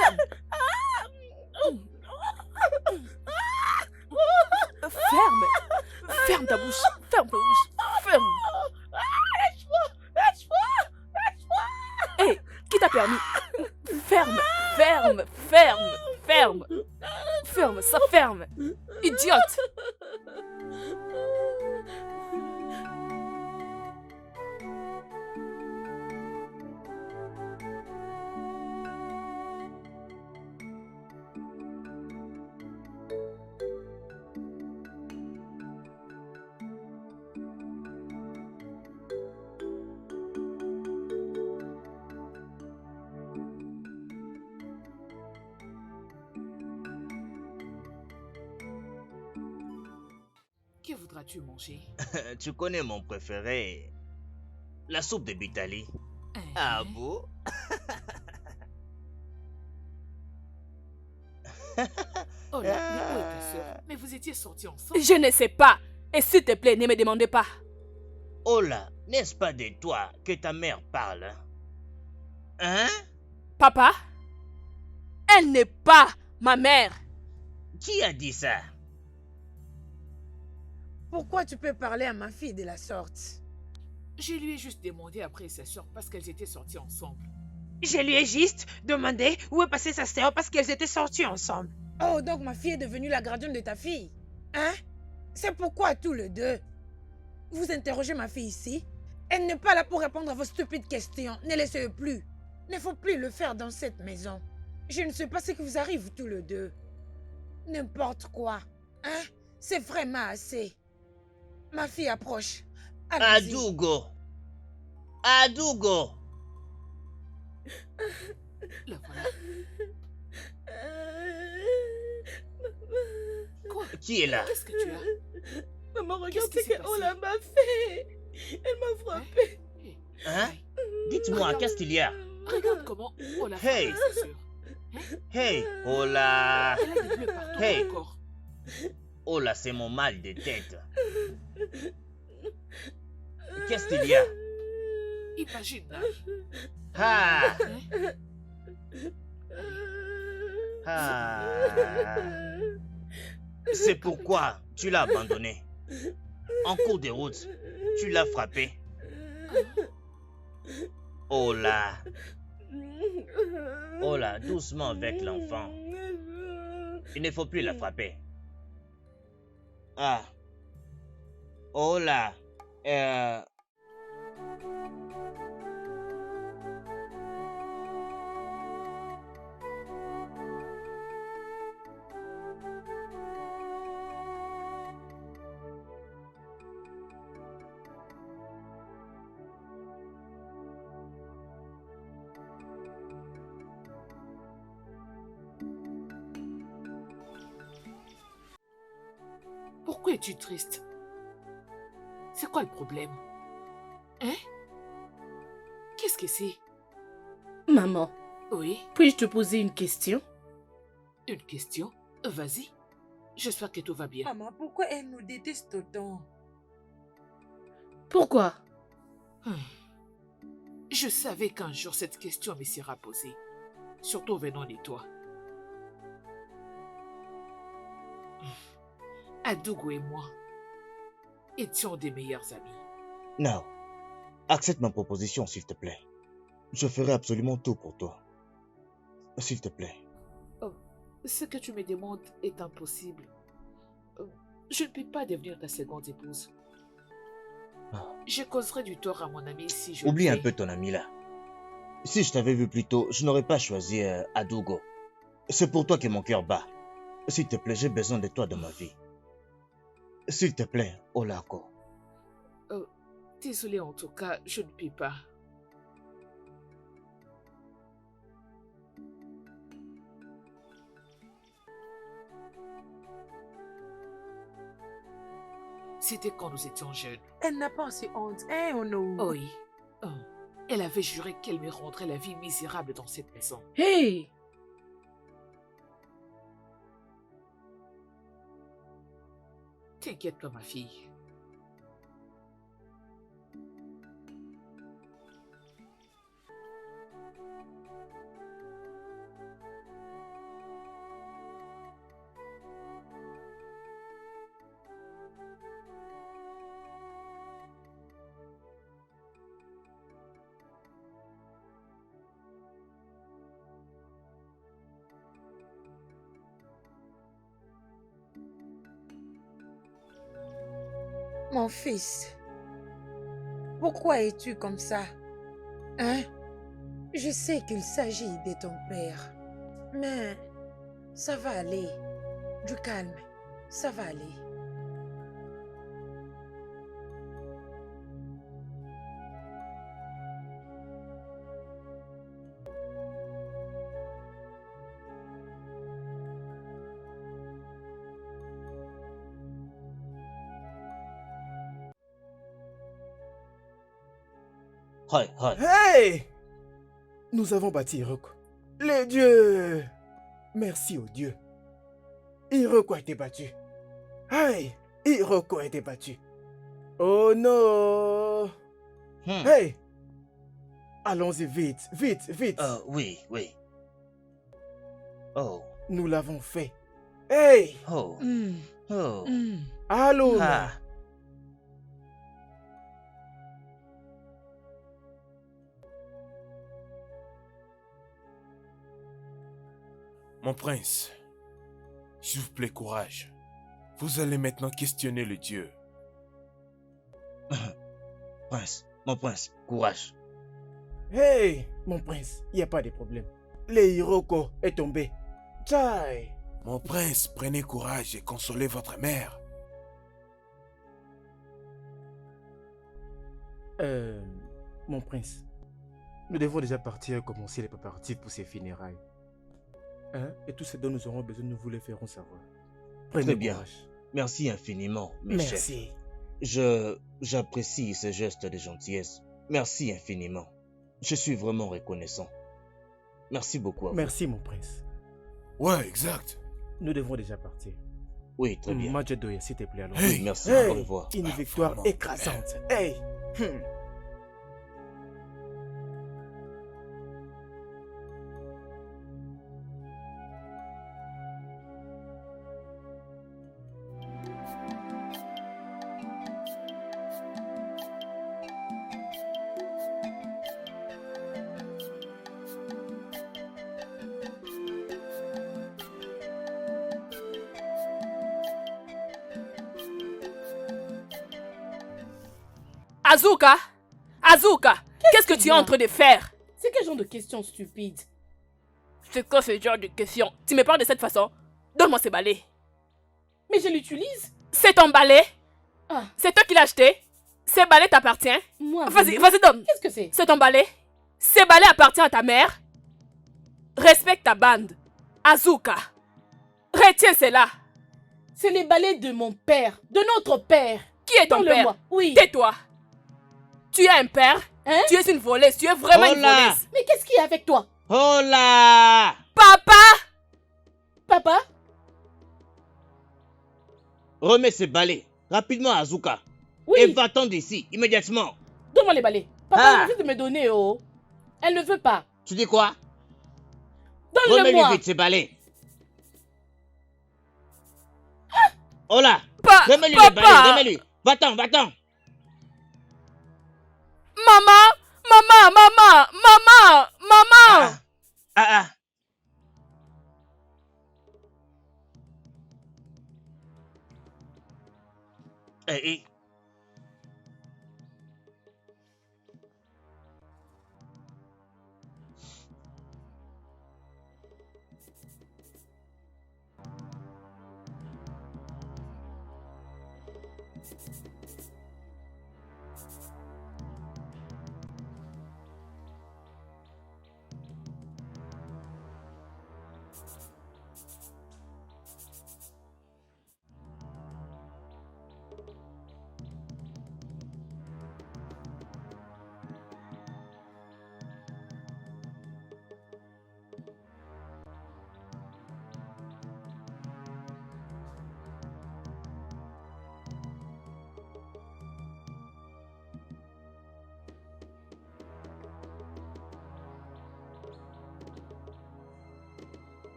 Ferme. Ferme. Ferme ta bouche. Ferme ta bouche. Ferme. Hé, qui t'a permis? Ferme. Ferme. Ferme. Ferme. Ferme, ça ferme. Idiote. Que voudras-tu manger? Tu connais mon préféré, la soupe de Bitali. Ah bon? Oh là, mais où est ta soeur? Mais vous étiez sortis ensemble? Je ne sais pas. Et s'il te plaît, ne me demandez pas. Oh là, n'est-ce pas de toi que ta mère parle? Hein? Papa, elle n'est pas ma mère. Qui a dit ça? Pourquoi tu peux parler à ma fille de la sorte? Je lui ai juste demandé après sa soeur parce qu'elles étaient sorties ensemble. Je lui ai juste demandé où est passée sa sœur parce qu'elles étaient sorties ensemble. Oh, donc ma fille est devenue la gardienne de ta fille? Hein? C'est pourquoi tous les deux? Vous interrogez ma fille ici? Elle n'est pas là pour répondre à vos stupides questions. Ne laissez-le plus. Il ne faut plus le faire dans cette maison. Je ne sais pas ce qui vous arrive tous les deux. N'importe quoi. Hein? C'est vraiment assez. Ma fille approche. Allez-y. Adougo! Adougo! La voilà. Quoi? Qui est là? Qu'est-ce que tu as? Maman, regarde Qu'est-ce ce qui s'est qu'Ola m'a fait. Elle m'a frappé. Hey, Hein? Dites-moi, qu'est-ce qu'il y a? regarde comment Ola Hey. frappe sa sœur. Hey! Oh là! Elle a des bleus partout Hey. dans le corps. Oh là, c'est mon mal de tête. Qu'est-ce qu'il y a? Imagine là. Ah! Hein? Ah! C'est pourquoi tu l'as abandonné. En cours de route, tu l'as frappé. Oh là! Oh là, doucement avec l'enfant. Il ne faut plus la frapper. Ah! Oh là! Pourquoi es-tu triste? C'est quoi le problème? Hein? Qu'est-ce que c'est? Maman, Oui, puis-je te poser une question? une question? Vas-y. J'espère que tout va bien. Maman, pourquoi elle nous déteste autant? Pourquoi? Je savais qu'un jour cette question me sera posée. Surtout venant de toi. Adougo et moi étions des meilleurs amis. Non. Accepte ma proposition, s'il te plaît. Je ferai absolument tout pour toi. S'il te plaît. Oh, ce que tu me demandes est impossible. Je ne peux pas devenir ta seconde épouse. Ah. Je causerai du tort à mon ami si je Oublie le un fais. peu ton ami là. Si je t'avais vu plus tôt, je n'aurais pas choisi Adougo. C'est pour toi que mon cœur bat. S'il te plaît, j'ai besoin de toi dans ma vie. S'il te plaît, Olako. Désolée en tout cas, je ne peux pas. C'était quand nous étions jeunes. Elle n'a pas assez honte, hein, Ono? Oui. Oh. Elle avait juré qu'elle me rendrait la vie misérable dans cette maison. Hey! T'inquiète pas, ma fille. Mon fils, pourquoi es-tu comme ça? Hein? Je sais qu'il s'agit de ton père, mais ça va aller. Du calme, ça va aller. Hi, hi. Hey! Nous avons battu Hiroko. Les dieux! Merci aux dieux. Hiroko a été battu. Hey! Hiroko a été battu. Oh non! Hmm. Hey! Allons-y vite, vite, vite. Oui, oui. Oh, Nous l'avons fait. Hey! oh, Hmm, oh. hmm. Allô! Ah. Mon prince, s'il vous plaît, courage. Vous allez maintenant questionner le dieu. Prince, mon prince, courage. Hey! Mon prince, il n'y a pas de problème. Le Hiroko est tombé. Tchai! Mon prince, prenez courage et consolez votre mère. Mon prince, nous devons déjà partir et commencer les préparatifs pour ces funérailles. Hein? Et tout ce dont nous aurons besoin, nous vous le ferons savoir. Prenez Très bien. courage. Merci infiniment, mes chefs. Merci. J'apprécie ce geste de gentillesse. Merci infiniment. Je suis vraiment reconnaissant. Merci beaucoup à vous. Merci, mon prince. Ouais, exact. Nous devons déjà partir. Oui, très bien. Majedoya, s'il te plaît, alors. Hey. Oui, merci. Hey, Au revoir. une victoire vraiment. écrasante. Hey! Azuka! Azuka! Qu'est-ce que tu es en train de faire? C'est quel genre de question stupide? C'est quoi ce genre de question? Tu me parles de cette façon? Donne-moi ce balai. Mais je l'utilise. C'est ton balai? Ah, C'est toi qui l'as acheté? Ce balai t'appartient? moi. Vas-y, Venu. vas-y, donne. Qu'est-ce que c'est? C'est ton balai? Ce balai appartient à ta mère? Respecte ta bande. Azuka. Retiens cela. C'est les balais de mon père, de notre père. Qui est ton père? Donne-le-moi. Oui. Tais-toi. Tu es un père? Hein? Tu es une voleuse. Tu es vraiment une Hola. voleuse. Mais qu'est-ce qu'il y a avec toi? Hola! Papa! Papa? Remets ce balai rapidement à Azuka. Oui. Et va-t'en d'ici, immédiatement. Donne-moi les balais. Papa Ah. refuse de me donner, oh. Elle ne veut pas. Tu dis quoi? Remets-lui Donne-le-moi. vite ce balai. Hola! Remets-lui le balai, Papa! remets-lui. Va-t'en, va-t'en. Maman! Maman! Maman! Maman! Maman! Ah, ah. Eh.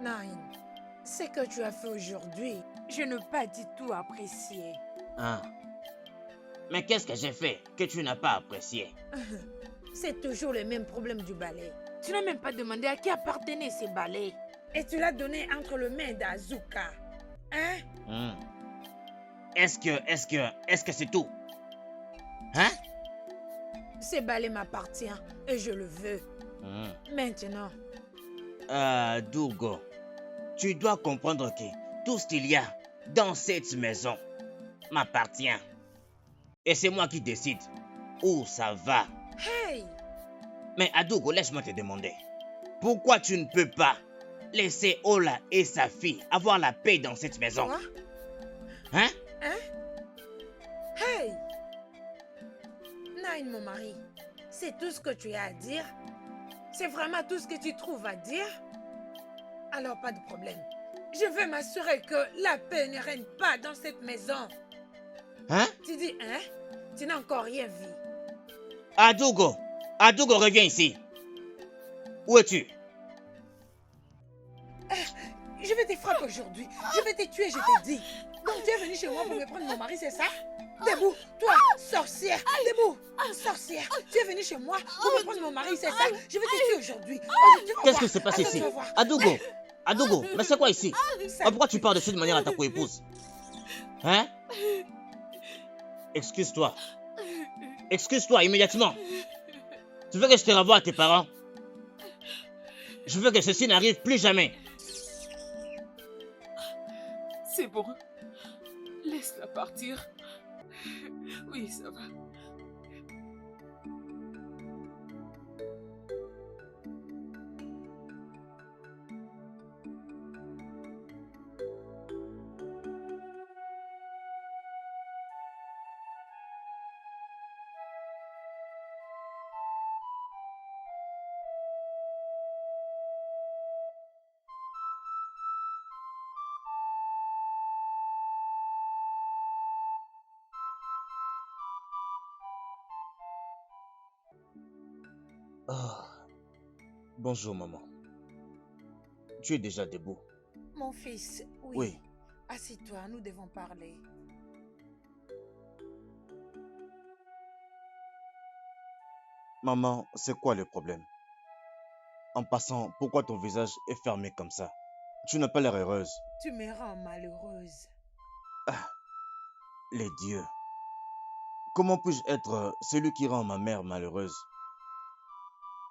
Nine, ce que tu as fait aujourd'hui, je n'ai pas du tout apprécié. Hein? Mais qu'est-ce que j'ai fait que tu n'as pas apprécié? C'est toujours le même problème du balai. Tu n'as même pas demandé à qui appartenaient ces balais. Et tu l'as donné entre les mains d'Azuka. Hein? Hmm. Est-ce que c'est tout? Hein? Ce balai m'appartient et je le veux. Hmm. Maintenant, Dougo, tu dois comprendre que tout ce qu'il y a dans cette maison m'appartient. Et c'est moi qui décide où ça va. hey! Mais Adougo, laisse-moi te demander. Pourquoi tu ne peux pas laisser Ola et sa fille avoir la paix dans cette maison? Quoi? Hein? Hein? Hey! Nine, mon mari, c'est tout ce que tu as à dire? C'est vraiment tout ce que tu trouves à dire? Alors, pas de problème. Je veux m'assurer que la paix ne règne pas dans cette maison. Hein? Tu dis, hein? Tu n'as encore rien vu. Adougo! Adougo, reviens ici. Où es-tu? Je vais te frapper aujourd'hui. Je vais te tuer, je te dis. Donc tu es venu chez moi pour me prendre mon mari, c'est ça? Debout, toi, sorcière. Debout, sorcière. Tu es venu chez moi pour me prendre mon mari, c'est ça? Je vais te tuer aujourd'hui. Qu'est-ce qui se passe Attends, ici? tu vas voir. Adougo! Adougo, mais c'est quoi ici? Ça- Pourquoi tu parles de cette manière à ta coépouse? Hein? Excuse-toi. Excuse-toi immédiatement. Tu veux que je te renvoie à tes parents? Je veux que ceci n'arrive plus jamais. C'est bon. Laisse-la partir. Oui, ça va. Oh. Bonjour, maman. Tu es déjà debout? Mon fils, oui. Oui. Assis-toi, nous devons parler. Maman, c'est quoi le problème? En passant, pourquoi ton visage est fermé comme ça? Tu n'as pas l'air heureuse. Tu me rends malheureuse. Ah, les dieux. Comment puis-je être celui qui rend ma mère malheureuse?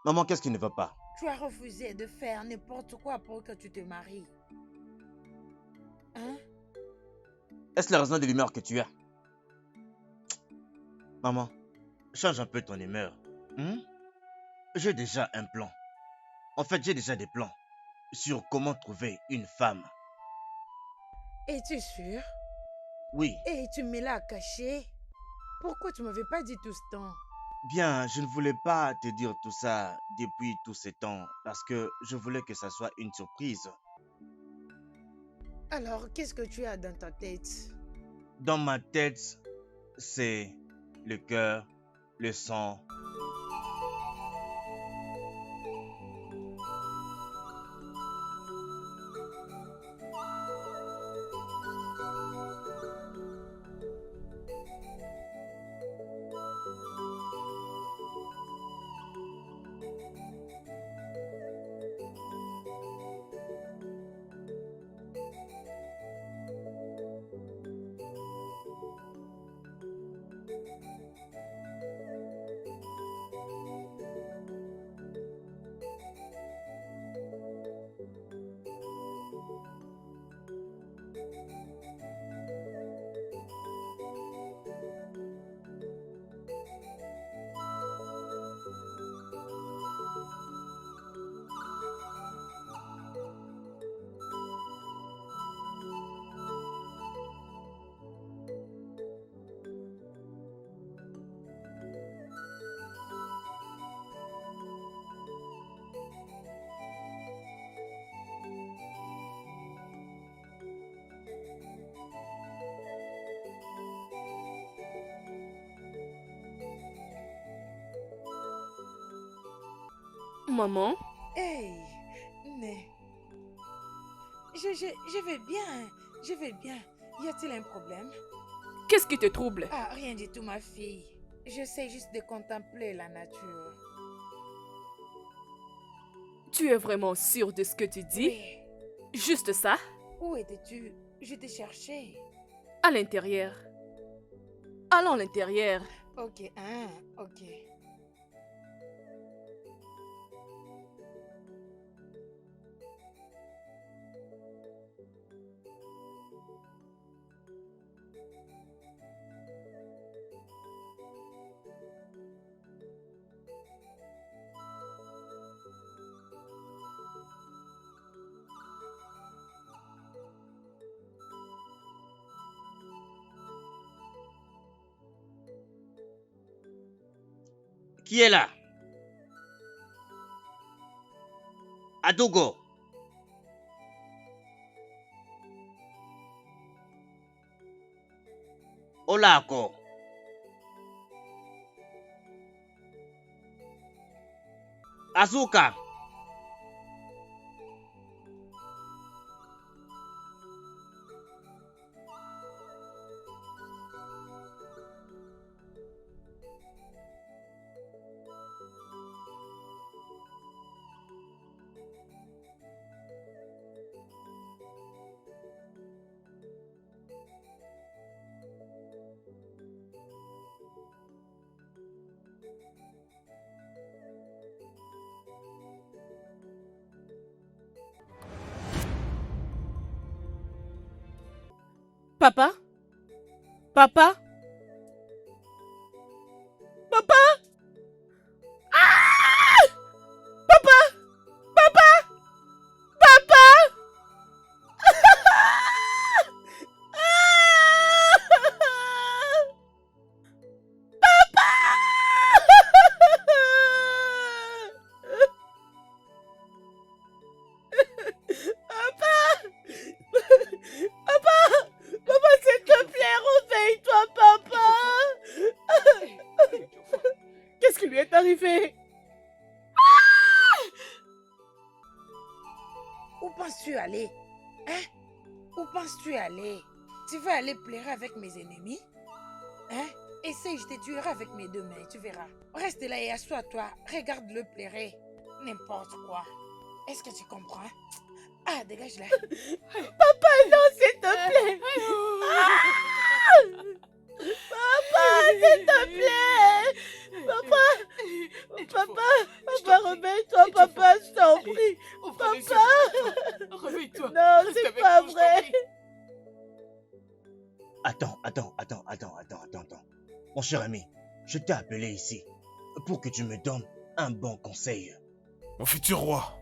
Maman, qu'est-ce qui ne va pas? Tu as refusé de faire n'importe quoi pour que tu te maries. Hein? Est-ce la raison de l'humeur que tu as? Maman, change un peu ton humeur. J'ai déjà un plan. En fait, j'ai déjà des plans sur comment trouver une femme. Es-tu sûr? Oui, Et tu me l'as caché? Pourquoi tu m'avais pas dit tout ce temps? bien, je ne voulais pas te dire tout ça depuis tous ces temps parce que je voulais que ça soit une surprise. Alors, qu'est-ce que tu as dans ta tête? Dans ma tête, c'est le cœur, le sang. Maman, Hey, né. Je vais bien. Je vais bien. Y a-t-il un problème? Qu'est-ce qui te trouble? Ah, rien du tout, ma fille. J'essaie juste de contempler la nature. Tu es vraiment sûr de ce que tu dis? Oui. Juste ça? Où étais-tu? Je t'ai cherché. À l'intérieur. Allons à l'intérieur. Ok, hein, ok. Qui est là? Adogo. Olako. Azuka. Papa? Papa? Papa? Ah! Papa! Papa! Papa! Papa, s'il te plaît, réveille-toi, papa! Qu'est-ce qui lui est arrivé? Où penses-tu aller? Hein? Où penses-tu aller? Tu veux aller pleurer avec mes ennemis? Hein? Essaye, je te tuerai avec mes deux mains, tu verras. Reste là et assois-toi. Regarde-le pleurer. N'importe quoi. Est-ce que tu comprends? Ah, dégage-la. Papa, non, s'il te plaît! Papa, s'il te plaît! Papa, réveille-toi, papa, je t'en prie! Papa! Réveille-toi. Non, Reste c'est avec pas nous, je t'en vrai! prie. Attends. Mon cher ami, je t'ai appelé ici pour que tu me donnes un bon conseil. Mon futur roi,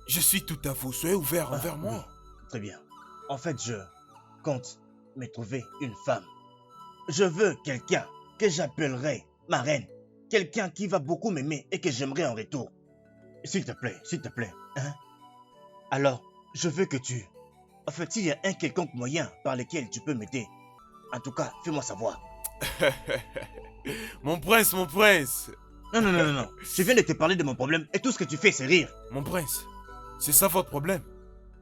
je suis tout à vous. Soyez ouvert envers Oui, moi. très bien. En fait, je compte me trouver une femme. Je veux quelqu'un que j'appellerai ma reine. Quelqu'un qui va beaucoup m'aimer et que j'aimerais en retour. S'il te plaît, hein? Alors, je veux que tu... En fait, s'il y a un quelconque moyen par lequel tu peux m'aider, en tout cas, fais-moi savoir. Mon prince, mon prince. Non. Je viens de te parler de mon problème et tout ce que tu fais, c'est rire. Mon prince, c'est ça votre problème?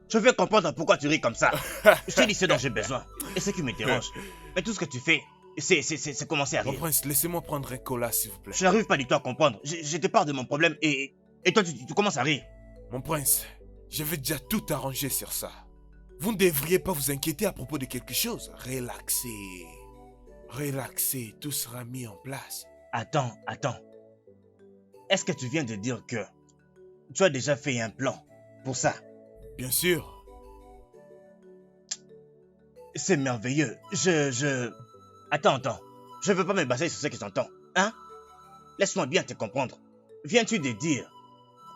Je veux comprendre pourquoi tu ris comme ça. Je te dis ce dont j'ai besoin et ce qui me dérange. Mais tout ce que tu fais, c'est commencer à Mon rire. prince, laissez-moi prendre un cola, s'il vous plaît. Je n'arrive pas du tout à comprendre. Je te parle de mon problème et toi, tu commences à rire. Mon prince, j'avais déjà tout arrangé sur ça. Vous ne devriez pas vous inquiéter à propos de quelque chose. Relaxez. Relaxez, tout sera mis en place. Attends. Est-ce que tu viens de dire que tu as déjà fait un plan pour ça? Bien sûr. C'est merveilleux. Attends. Je ne veux pas me baser sur ce que j'entends. Hein? Laisse-moi bien te comprendre. Viens-tu de dire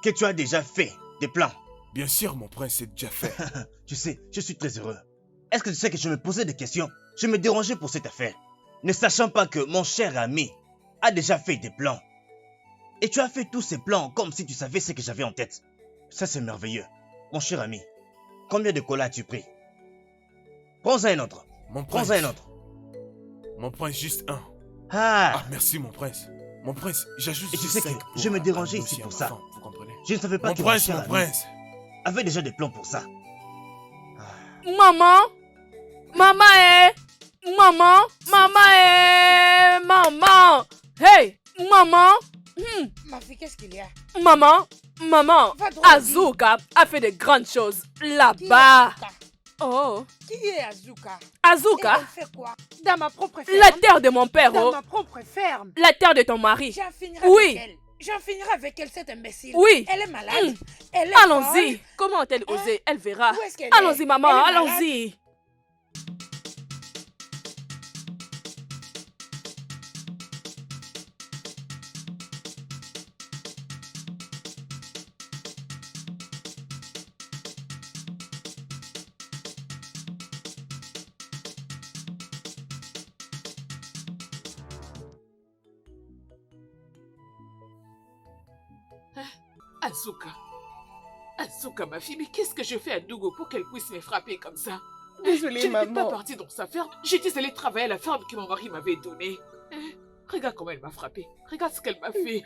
que tu as déjà fait des plans? Bien sûr, mon prince, c'est déjà fait. Tu sais, je suis très heureux. Est-ce que tu sais que je me posais des questions? Je me dérangeais pour cette affaire. Ne sachant pas que mon cher ami a déjà fait des plans. Et tu as fait tous ces plans comme si tu savais ce que j'avais en tête. Ça, c'est merveilleux. Mon cher ami, combien de colas as-tu pris? Prends-en un autre. Mon prince. Prends-en un autre. Mon prince, juste un. Ah, Ah, merci, mon prince. Mon prince, j'ajoute Et tu juste sais que 5 je me dérangeais un ici dossier pour à ma ça. femme, vous comprenez? je ne savais pas Mon que prince, mon mon cher ami prince. avait déjà des plans pour ça. Maman. Maman, maman. Maman, maman. Hey, maman. Ma fille, qu'est-ce qu'il y a? Maman. Maman. Va droit au but. Azuka a fait de grandes choses Qui est là-bas. Azuka? Oh. Qui est Azuka? Azuka, Et elle fait quoi? Dans ma propre ferme? la terre de mon père, Dans oh. ma propre ferme? La terre de ton mari. J'en finirai Oui. avec elle. J'en finirai avec elle, cette imbécile. Oui. Elle est malade. Mm. Elle est Allons-y. folle. Comment a-t-elle osé? Elle verra. Où est-ce qu'elle est? Allons-y, maman, Elle est malade. allons-y. Azuka. Azuka, ma fille, mais qu'est-ce que je fais à Dougo pour qu'elle puisse me frapper comme ça? Désolée, Je n'étais pas maman. partie dans sa ferme. J'étais allée travailler à la ferme que mon mari m'avait donnée. Regarde comment elle m'a frappée. Regarde ce qu'elle m'a fait.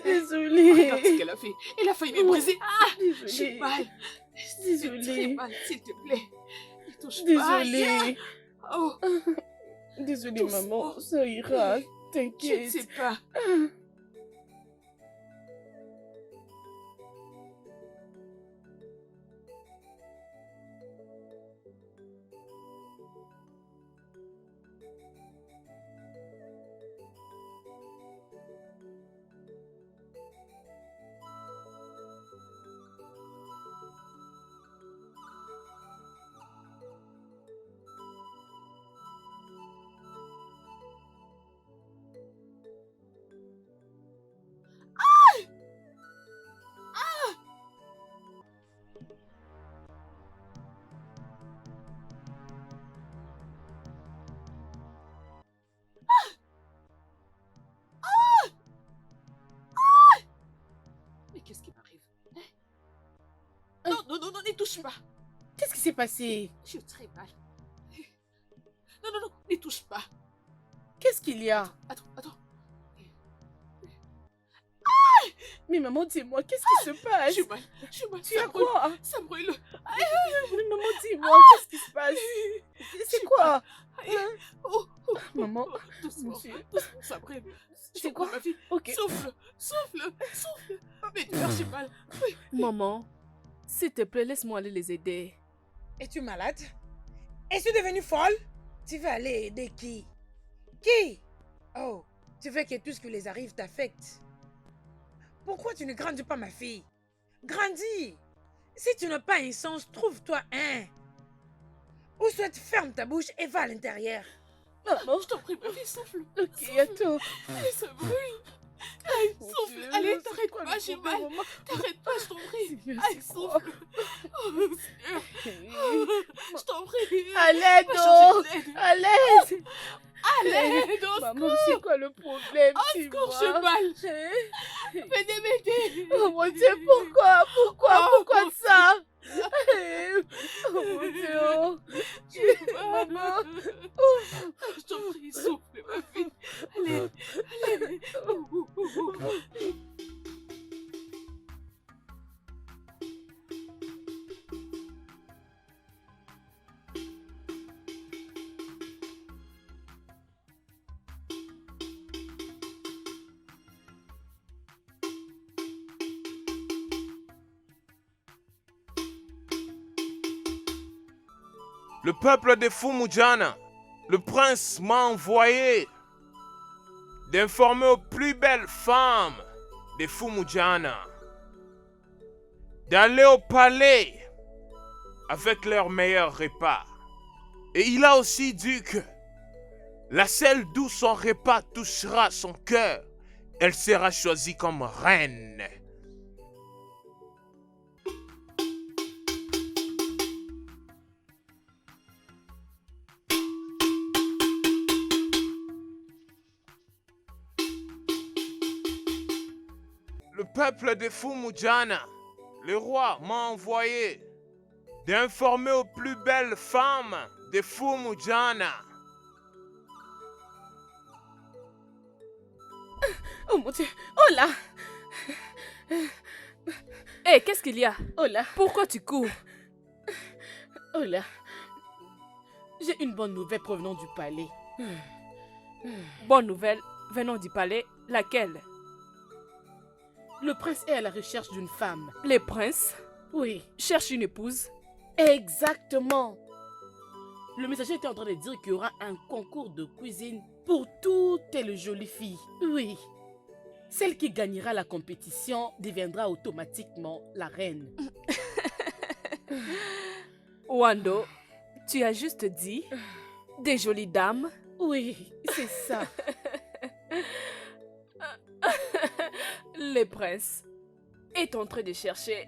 Désolée. Regarde ce qu'elle a fait. Elle a failli me briser. Ah, j'ai Désolée. mal. J'ai très Désolée. mal, s'il te plaît. Ne touche pas. Désolée. Oh, Désolée, Doucement. maman. Ça ira. je ne T'inquiète. sais pas. Mais qu'est-ce qui m'arrive? Non, non, non, non, ne touche pas. Qu'est-ce qui s'est passé? J'ai très mal. Non, non, non, ne touche pas. Qu'est-ce qu'il y a? Attends, attends. Mais maman, dis-moi, qu'est-ce qui se passe? J'ai mal, j'ai mal. Tu ça as brûle, quoi? ça brûle. Mais maman, dis-moi, qu'est-ce qui se passe? C'est quoi? Oh, oh, Maman, doucement, monsieur. doucement, ça brûle. C'est quoi? Ma fille, Ok. souffle, souffle, souffle. Mais tu j'ai mal. Maman, s'il te plaît, laisse-moi aller les aider. Es-tu malade? Es-tu devenue folle? Tu veux aller aider qui? Qui? Oh, tu veux que tout ce qui les arrive t'affecte. Pourquoi tu ne grandis pas, ma fille? Grandis! Si tu n'as pas un sens, trouve-toi un. Ou soit ferme ta bouche et va à l'intérieur. Maman, Je t'en prie, ma fille, souffle. ok, attends. Allez, ça brûle. Allez, Mon souffle. Dieu, Allez, c'est t'arrêtes quoi le pas, j'ai problème, mal. maman? T'arrêtes pas, je t'en prie. Seigneur, Allez, c'est quoi? souffle. Oh, Seigneur. Je t'en prie. À l'aide, Va chercher de l'aide. à l'aide. À l'aide, au Maman, secours. c'est quoi le problème? Au secours, j'ai Dis-moi. mal. Hein? Venez m'aider. Oh mon Dieu, pourquoi? Pourquoi? Oh, Pourquoi mon ça? Oh mon Dieu. J'ai mal. Maman. Je t'en prie, souffle, ma fille. Allez, allez. Le peuple de Fumujana, le prince m'a envoyé d'informer aux plus belles femmes de Fumujana d'aller au palais avec leurs meilleurs repas. Et il a aussi dit que la celle d'où son repas touchera son cœur, elle sera choisie comme reine. Le peuple de Fumujana, le roi m'a envoyé d'informer aux plus belles femmes de Fumujana. Oh mon Dieu. Oh là. Hé, qu'est-ce qu'il y a? Oh là. Pourquoi tu cours? Oh là. J'ai une bonne nouvelle provenant du palais. Bonne nouvelle venant du palais, laquelle? Le prince est à la recherche d'une femme. Les princes Oui, cherchent une épouse. exactement. Le messager était en train de dire qu'il y aura un concours de cuisine pour toutes les jolies filles. Oui. Celle qui gagnera la compétition deviendra automatiquement la reine. Wando, tu as juste dit des jolies dames. Oui, c'est ça. Les princes est en train de chercher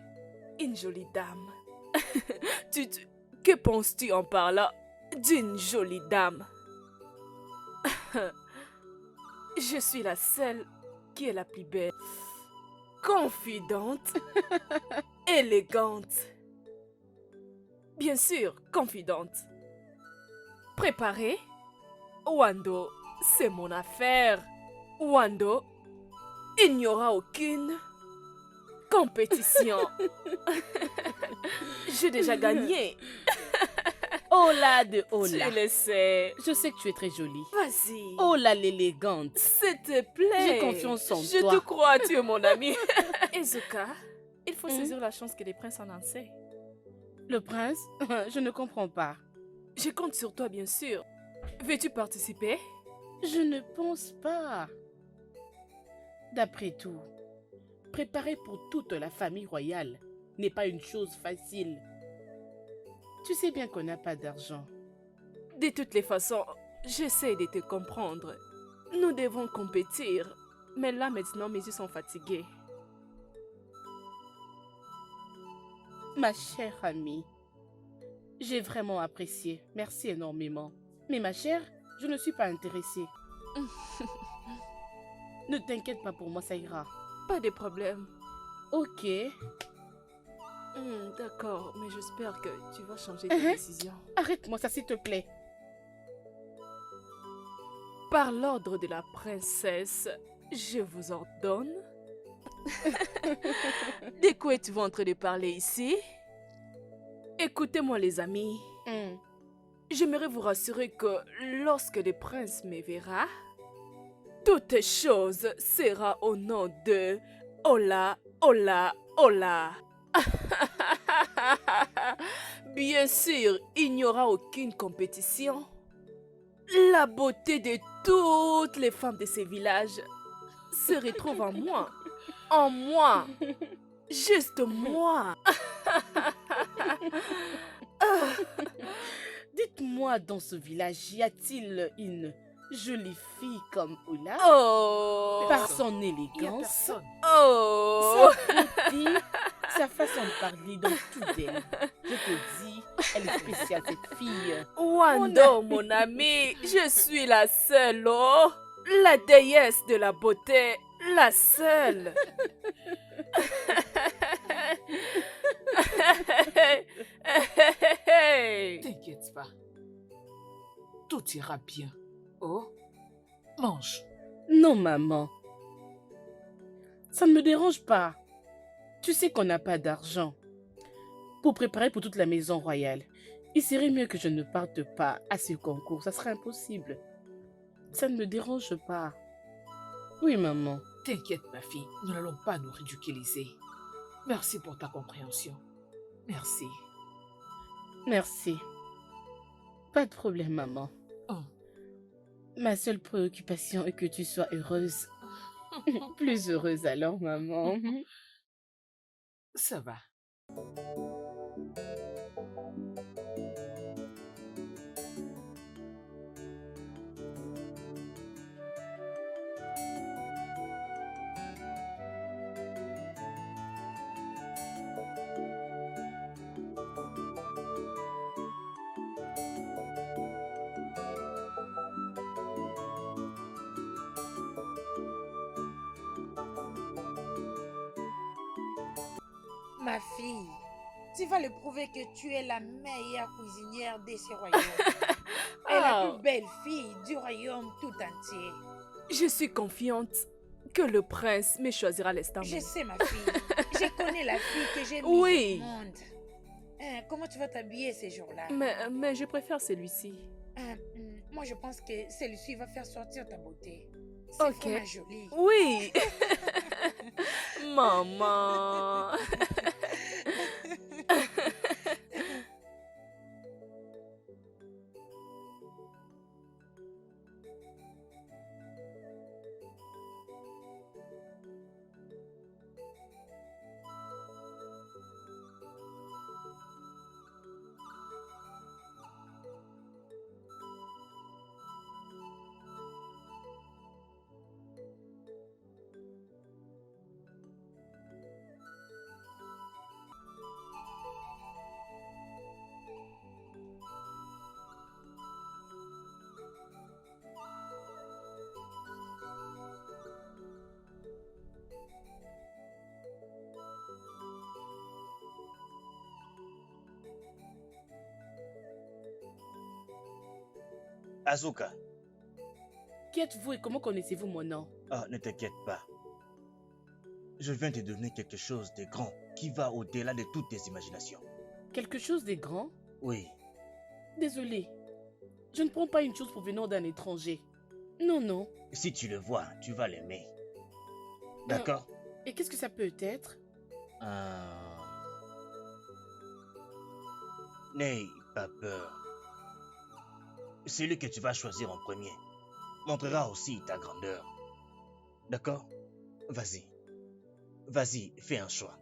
une jolie dame. Que penses-tu en parlant d'une jolie dame? Je suis la seule qui est la plus belle, confidente, élégante. Bien sûr, confidente. Préparée? Wando, c'est mon affaire. Wando, il n'y aura aucune compétition. J'ai déjà gagné. Hola de hola. Tu le sais. Je sais que tu es très jolie. Vas-y. Hola l'élégante. S'il te plaît. J'ai confiance en Je toi. te crois, tu es mon ami. Ezuka, il faut saisir la chance que les princes en lancent. Le prince? Je ne comprends pas. Je compte sur toi, bien sûr. Veux-tu participer? Je ne pense pas. D'après tout, préparer pour toute la famille royale n'est pas une chose facile. Tu sais bien qu'on n'a pas d'argent. De toutes les façons, j'essaie de te comprendre. Nous devons compétir. Mais là, maintenant, mes yeux sont fatigués. Ma chère amie, j'ai vraiment apprécié. Merci énormément. Mais ma chère, je ne suis pas intéressée. Ne t'inquiète pas pour moi, ça ira. Pas de problème. Ok. D'accord, mais j'espère que tu vas changer de décision. Arrête-moi ça, s'il te plaît. Par l'ordre de la princesse, je vous ordonne. De quoi tu vas en train de parler ici? Écoutez-moi, les amis. J'aimerais vous rassurer que lorsque le prince me verra, toute chose sera au nom de Ola, Ola, Ola. Bien sûr, il n'y aura aucune compétition. La beauté de toutes les femmes de ces villages se retrouve en moi. En moi. Juste moi. Dites-moi, dans ce village, y a-t-il une jolie fille comme Ola? Oh. Par son Il y a élégance, personne. Oh. sa beauté, sa façon de parler, dans tout d'elle. Je te dis, elle est spéciale, cette fille. Wando, mon ami, je suis la seule, oh. La déesse de la beauté, la seule. T'inquiète pas. Tout ira bien. Oh, mange. Non, maman. Ça ne me dérange pas. Tu sais qu'on n'a pas d'argent. Pour préparer pour toute la maison royale, il serait mieux que je ne parte pas à ce concours. Ça serait impossible. Ça ne me dérange pas. Oui, maman. T'inquiète, ma fille. Nous n'allons pas nous ridiculiser. Merci pour ta compréhension. Merci. Merci. Pas de problème, maman. Oh. Ma seule préoccupation est que tu sois heureuse. Plus heureuse alors, maman. Ça va. Ma fille, tu vas le prouver que tu es la meilleure cuisinière de ce royaume. Et la Oh. plus belle fille du royaume tout entier. Je suis confiante que le prince me choisira l'instant Je même. sais, ma fille. Je connais la fille que j'aime Oui. au monde. Hein, comment tu vas t'habiller ces jours-là? Mais je préfère celui-ci. Moi, je pense que celui-ci va faire sortir ta beauté. C'est Ok. vraiment joli. Oui. Maman. Azuka, Qui êtes-vous et comment connaissez-vous mon nom? ne t'inquiète pas. Je viens te donner quelque chose de grand qui va au-delà de toutes tes imaginations. Quelque chose de grand? Oui, Désolé. Je ne prends pas une chose provenant d'un étranger. Non, non. si tu le vois, tu vas l'aimer. D'accord? Et qu'est-ce que ça peut être? N'aie pas peur. Celui que tu vas choisir en premier montrera aussi ta grandeur. D'accord? Vas-y. Vas-y, fais un choix.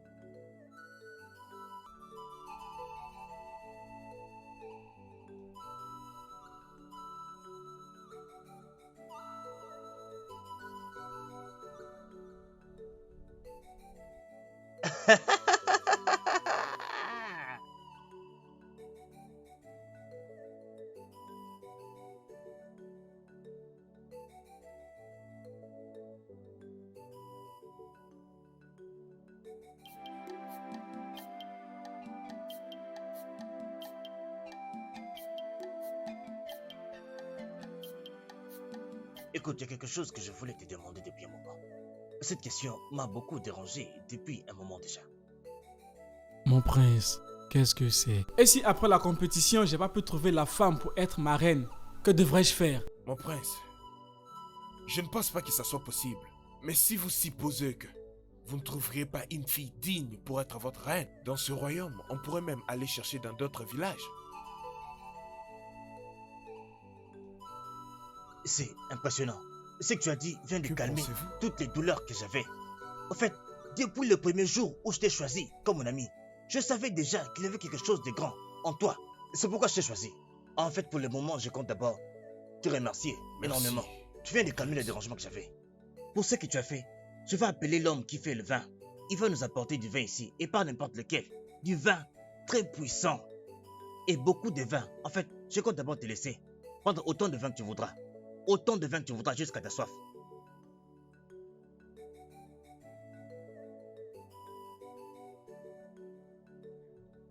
Écoute, il y a quelque chose que je voulais te demander depuis un moment. Cette question m'a beaucoup dérangé depuis un moment déjà. Mon prince, qu'est-ce que c'est? Et si après la compétition, j'ai pas pu trouver la femme pour être ma reine, que devrais-je faire? Mon prince, je ne pense pas que ça soit possible. Mais si vous supposez que vous ne trouveriez pas une fille digne pour être votre reine, dans ce royaume, on pourrait même aller chercher dans d'autres villages. C'est impressionnant. Ce que tu as dit vient de Que calmer pensez-vous? toutes les douleurs que j'avais. En fait, depuis le premier jour où je t'ai choisi comme mon ami, je savais déjà qu'il y avait quelque chose de grand en toi. C'est pourquoi je t'ai choisi. En fait, pour le moment, je compte d'abord te remercier Merci. énormément. Tu viens de calmer le dérangement que j'avais. Pour ce que tu as fait, je vais appeler l'homme qui fait le vin. Il va nous apporter du vin ici, et pas n'importe lequel. Du vin très puissant. Et beaucoup de vin. En fait, je compte d'abord te laisser prendre autant de vin que tu voudras. Autant de vin que tu voudras jusqu'à ta soif.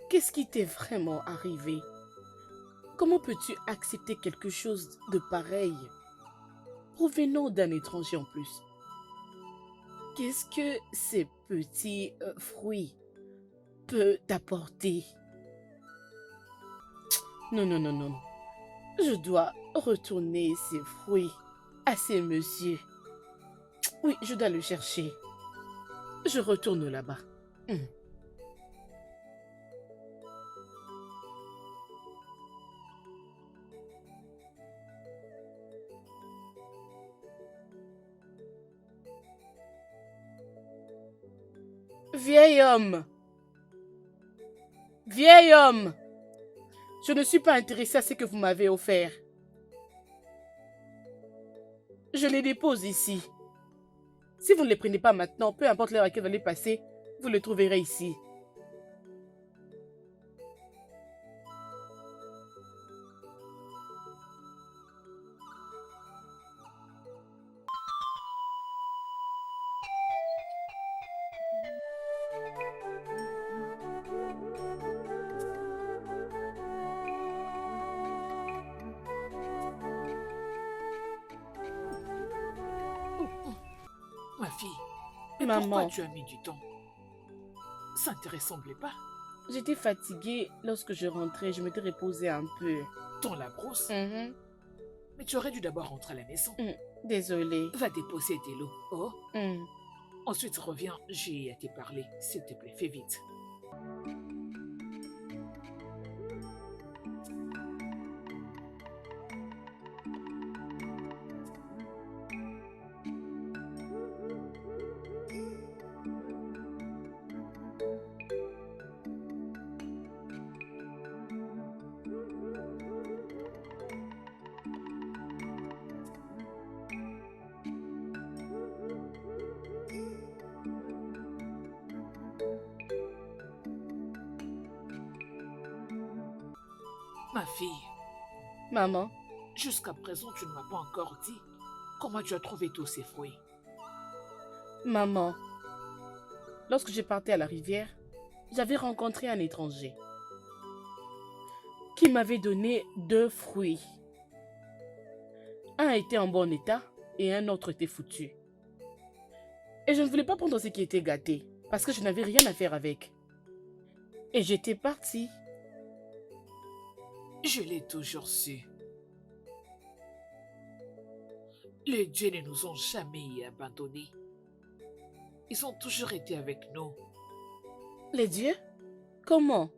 Qu'est-ce qui t'est vraiment arrivé? Comment peux-tu accepter quelque chose de pareil, provenant d'un étranger en plus? Qu'est-ce que ces petits fruits peuvent t'apporter? Non, non, non, non. Je dois retourner ces fruits à ces messieurs. Oui, je dois le chercher. Je retourne là-bas. Vieil homme! Vieil homme! Je ne suis pas intéressée à ce que vous m'avez offert. Je les dépose ici. Si vous ne les prenez pas maintenant, peu importe l'heure à laquelle vous allez passer, vous les trouverez ici. Ma fille, et Maman. pourquoi tu as mis du temps? Ça ne te ressemblait pas? J'étais fatiguée. Lorsque je rentrais, je m'étais reposée un peu. Dans la brousse. Mhm. Mais tu aurais dû d'abord rentrer à la maison. Désolée. Va déposer tes lots. Oh. Mm. Ensuite, reviens. J'ai à te parler. S'il te plaît, fais vite. Ma fille, Maman, jusqu'à présent, tu ne m'as pas encore dit comment tu as trouvé tous ces fruits. maman, lorsque je partais à la rivière, j'avais rencontré un étranger qui m'avait donné 2 fruits. Un était en bon état et un autre était foutu. Et je ne voulais pas prendre ce qui était gâté parce que je n'avais rien à faire avec. Et j'étais partie. Je l'ai toujours su. Les dieux ne nous ont jamais abandonnés. Ils ont toujours été avec nous. Les dieux? Comment?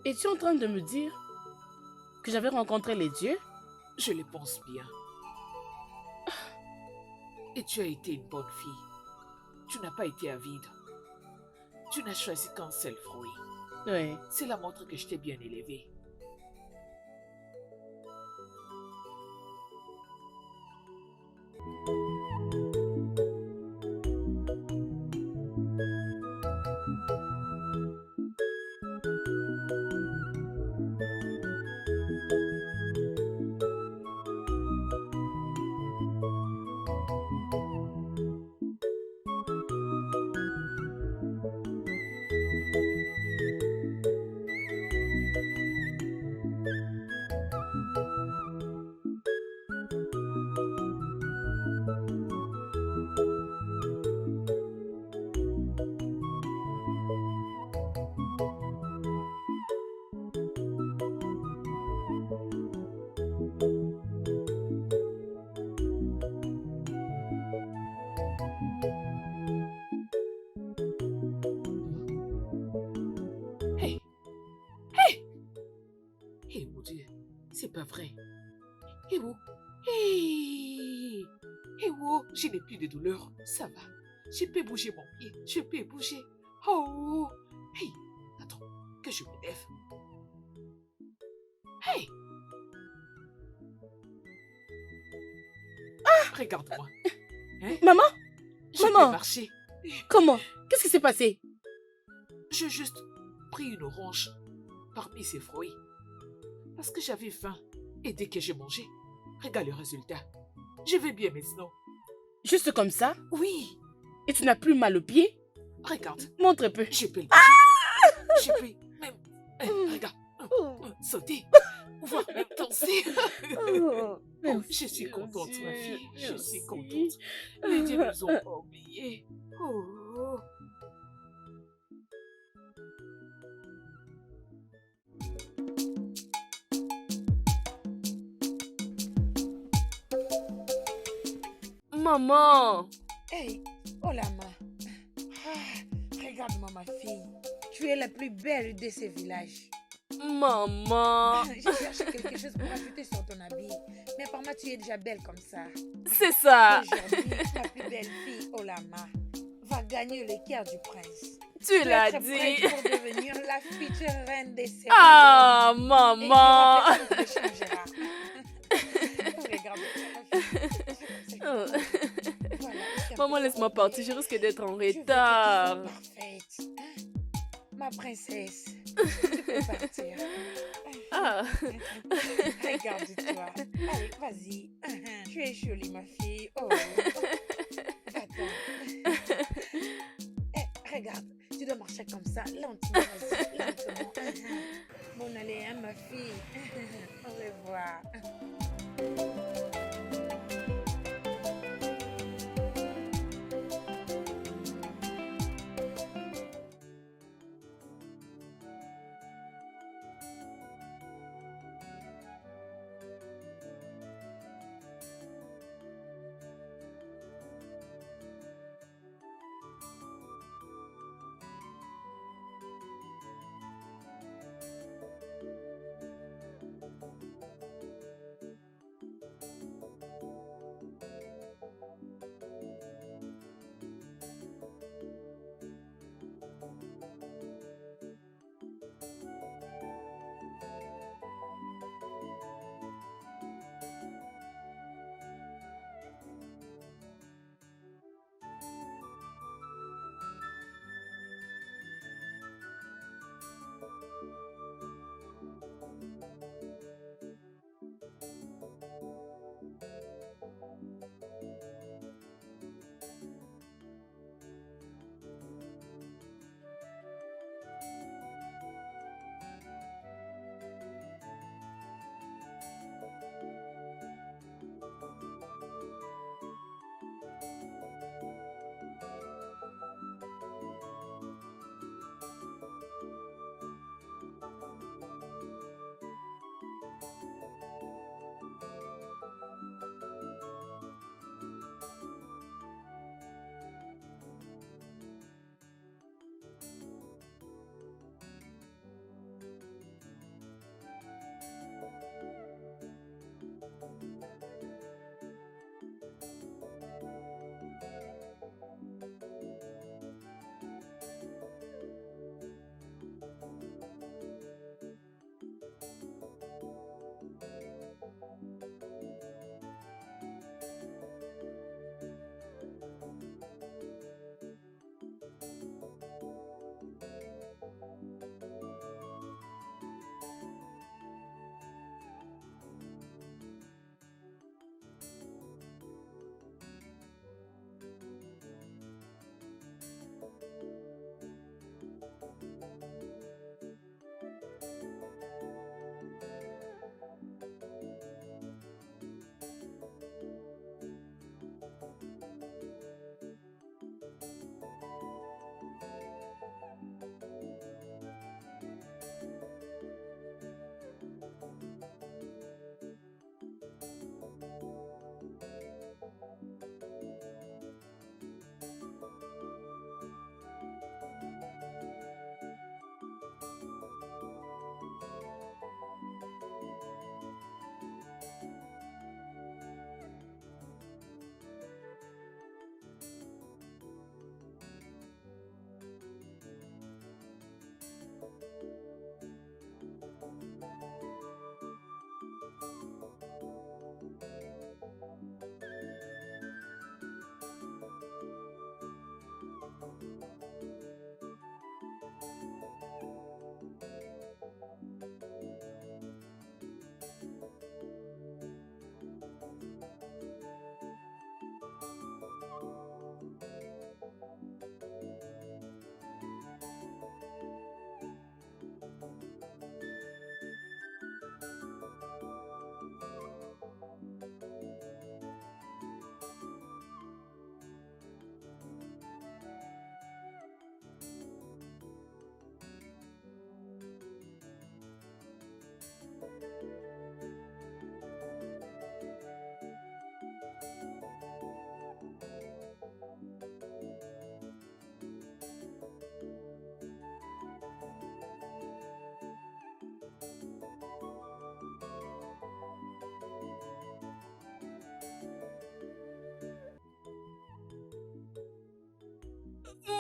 Es-tu en train de me dire que j'avais rencontré les dieux? Je le pense bien. Et tu as été une bonne fille. Tu n'as pas été avide. Tu n'as choisi qu'un seul fruit. Oui. Cela montre que je t'ai bien élevée. Hey! Hey! Hey, mon Dieu, c'est pas vrai. Hey, oh! Hey! Hey, oh! Je n'ai plus de douleur. Ça va. Je peux bouger mon pied. Je peux bouger. Oh! Hey! Attends, que je me lève. Hey! Ah! Regarde-moi. Hein? Maman? Je Maman! peux marcher. Comment? Qu'est-ce qui s'est passé? J'ai juste pris une orange parmi ces fruits. Parce que j'avais faim. Et dès que j'ai mangé, regarde le résultat. Je vais bien maintenant. Juste comme ça? Oui, Et tu n'as plus mal au pied? regarde. Montre un peu. Je peux le bouger. Je peux même... regarde. Sauter. Voir même danser. Oh, je suis contente, ma fille. Je suis contente. Les dieux ne nous ont pas oubliés. Oh. Maman! Hey, oh la main. Regarde-moi, ma fille. Tu es la plus belle de ce village. Maman! J'ai cherché quelque chose pour ajouter sur ton habit. Mais par moi, tu es déjà belle comme ça. C'est ça! Aujourd'hui, ma plus belle fille, Olama, va gagner le cœur du prince. Tu l'as être dit! prête pour devenir la future reine des cerfs. Ah, Et il y maman! aura personne qui te changera. Regarde, ma fille. Oh. Voilà, Maman, laisse-moi partir, je risque d'être en Je veux que tu retard. sois parfaite. Ma princesse, tu peux partir. Ah. Regarde-toi. Allez, vas-y. Tu es jolie, ma fille. Oh. Attends. Regarde, tu dois marcher comme ça, lentement, vas-y, lentement. Bon allez, hein, ma fille. Au revoir.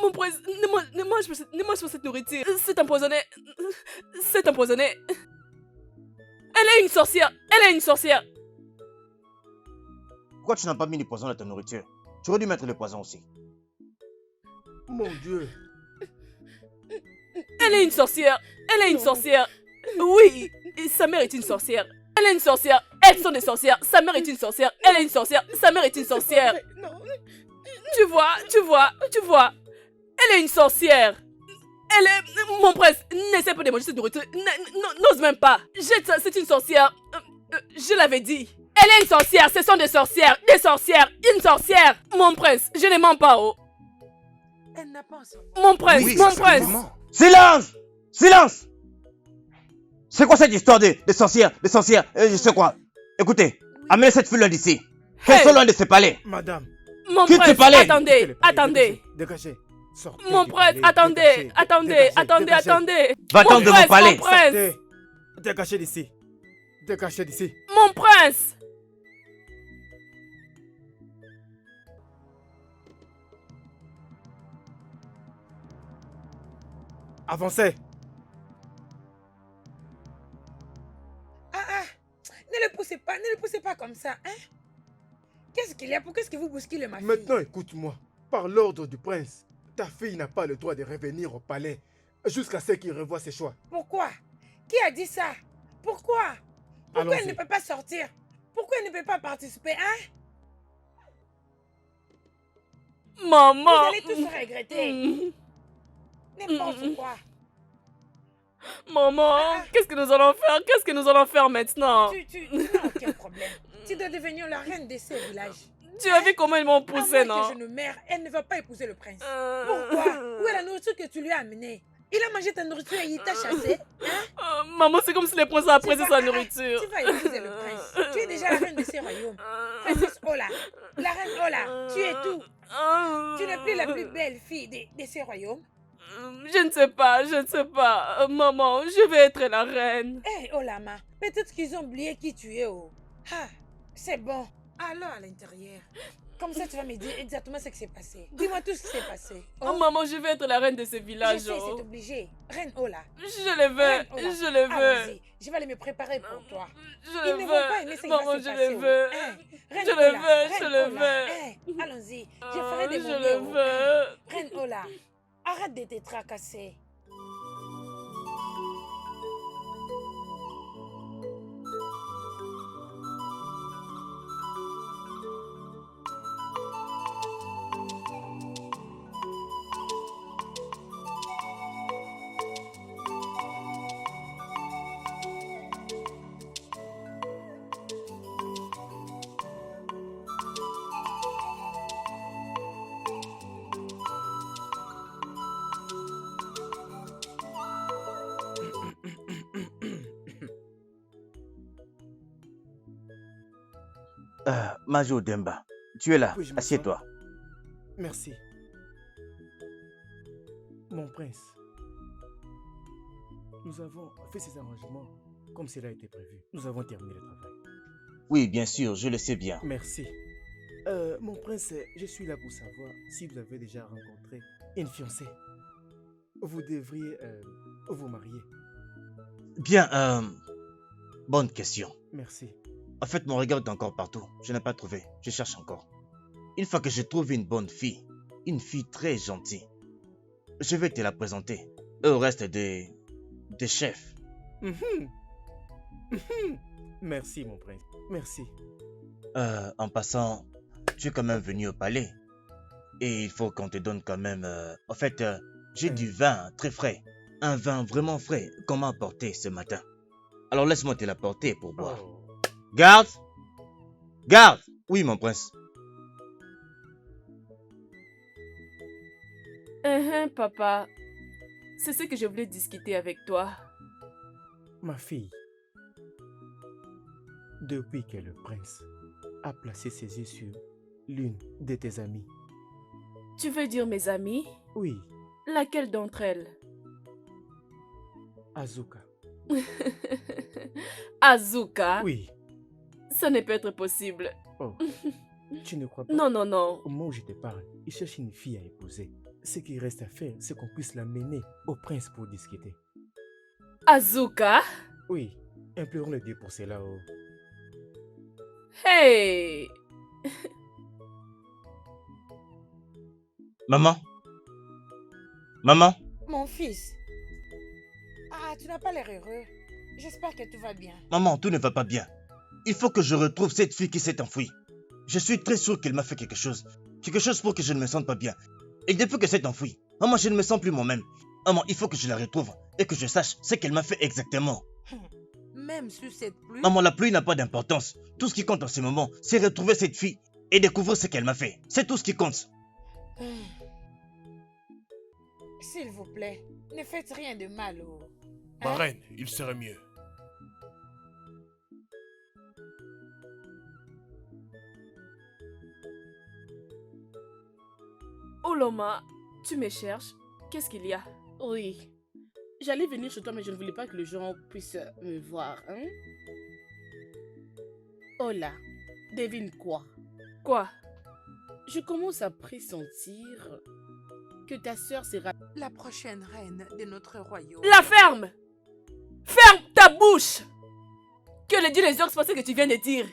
Mon prince, ne mange pas cette nourriture. C'est empoisonné. C'est empoisonné. Elle est une sorcière. Elle est une sorcière. Pourquoi tu n'as pas mis le poison dans ta nourriture? Tu aurais dû mettre le poison aussi. Mon Dieu. Elle est une sorcière. Elle est une sorcière. Oui, sa mère est une sorcière. Elle est une sorcière. Elles sont des sorcières. Sa mère est une sorcière. Elle est une sorcière. Sa mère est une sorcière. Tu vois. Elle est une sorcière. Elle est... Mon prince, n'essaie pas de manger cette nourriture. N'ose même pas. Jette ça, c'est une sorcière. Je l'avais dit. Elle est une sorcière. Ce sont des sorcières. Des sorcières. Une sorcière. Mon prince, je ne mens pas, oh. Elle n'a pas Mon prince, Oui, mon c'est prince. vraiment. Silence! Silence! C'est quoi cette histoire de sorcières? De sorcières? Je sais quoi? Écoutez, amenez cette fille loin d'ici. Qu'elle soit loin de ce palais. Madame. Mon Quitte ce prince, palais. attendez, attendez. Dégagez. Sortez Mon du prince, palais, attendez, dégagez, attendez, dégagez, attendez, dégagez. attendez. Va-t'en de mon palais. Mon prince, Sortez. Dégagez d'ici. Dégagez d'ici. mon prince. Avancez. Ne le poussez pas comme ça, hein? Qu'est-ce qu'il y a? Pourquoi est-ce que vous bousculez ma fille? Maintenant, écoute-moi. Par l'ordre du prince, ta fille n'a pas le droit de revenir au palais jusqu'à ce qu'il revoie ses choix. Pourquoi? Qui a dit ça? Pourquoi? Pourquoi elle ne peut pas sortir? Pourquoi elle ne peut pas participer, hein? Maman. Vous allez tous regretter. N'importe quoi. Maman, qu'est-ce que nous allons faire? Qu'est-ce que nous allons faire maintenant? Tu n'as aucun problème. Tu dois devenir la reine de ce village. Tu as vu comment ils m'ont À poussé, moins non? que je ne mère, elle ne va pas épouser le prince. Pourquoi? Où est la nourriture que tu lui as amenée? Il a mangé ta nourriture et il t'a chassé. Hein? Maman, c'est comme si les princes ont apprécié sa nourriture. Tu vas épouser le prince. Tu es déjà la reine de ces royaumes. Princesse Ola, la reine Ola, tu es tout. Tu n'es plus la plus belle fille de ces royaumes. Je ne sais pas, je ne sais pas. Maman, je vais être la reine. Hé, Olama, peut-être qu'ils ont oublié qui tu es. Oh. Ah, c'est bon. Allons à l'intérieur. Comme ça, tu vas me dire exactement ce qui s'est passé. Dis-moi tout ce qui s'est passé. Oh, maman, je vais être la reine de ce Je village. sais, c'est obligé. Reine Ola. Je le veux, Reine Ola. je le veux. Allons-y, je vais aller me préparer pour toi. Je Ils le ne vont pas aimer veux. ce qui va Maman, se je passer. le veux. Hein? Reine Je Ola, le veux, je Reine le Ola. veux. Hein? Allons-y, je ferai des Je moments. le veux. Reine Ola, arrête de te tracasser. Majo Demba, tu es là, Oui, je m'assois. assieds-toi. Merci. Mon prince, nous avons fait ces arrangements comme cela a été prévu. Nous avons terminé le travail. Oui, bien sûr, je le sais bien. Merci. Mon prince, je suis là pour savoir si vous avez déjà rencontré une fiancée. Vous devriez vous marier. Bien, bonne question. Merci. En fait, mon regard est encore partout. Je n'ai pas trouvé. Je cherche encore. Une fois que je trouve une bonne fille, une fille très gentille, je vais te la présenter. Et au reste des chefs. Mhm. Mhm. Merci, mon prince. Merci. En passant, tu es quand même venu au palais. Et il faut qu'on te donne quand même... En fait, j'ai du vin très frais. Un vin vraiment frais qu'on m'a apporté ce matin. Alors laisse-moi te l'apporter pour boire. Oh. Garde! Garde! Oui, mon prince. Papa, c'est ce que je voulais discuter avec toi. Ma fille, depuis que le prince a placé ses yeux sur l'une de tes amies, Tu veux dire mes amis? oui, Laquelle d'entre elles? Azuka, Azuka? oui, Ça ne peut être possible. oh, tu ne crois pas? Non, non, non. Au moment où je te parle, il cherche une fille à épouser. Ce qui reste à faire, c'est qu'on puisse l'amener au prince pour discuter. Azuka? Oui, implorons le Dieu pour cela, oh. Hey! Maman? Maman? Mon fils. Ah, tu n'as pas l'air heureux. J'espère que tout va bien. Maman, tout ne va pas bien. Il faut que je retrouve cette fille qui s'est enfuie. Je suis très sûr qu'elle m'a fait quelque chose. Quelque chose pour que je ne me sente pas bien. Et depuis qu'elle s'est enfuie, maman, je ne me sens plus moi-même. Maman, il faut que je la retrouve et que je sache ce qu'elle m'a fait exactement. Même sous cette pluie. Maman, la pluie n'a pas d'importance. Tout ce qui compte en ce moment, c'est retrouver cette fille et découvrir ce qu'elle m'a fait. C'est tout ce qui compte. S'il vous plaît, ne faites rien de mal. Oh. Ma reine, il serait mieux. Oloma, tu me cherches? Qu'est-ce qu'il y a? Oui. J'allais venir chez toi, mais je ne voulais pas que les gens puissent me voir, hein? Oh là, devine quoi? Quoi? Je commence à pressentir que ta sœur sera... La prochaine reine de notre royaume. La ferme! Ferme ta bouche! Que le Dieu les orques fasse ce que tu viens de dire.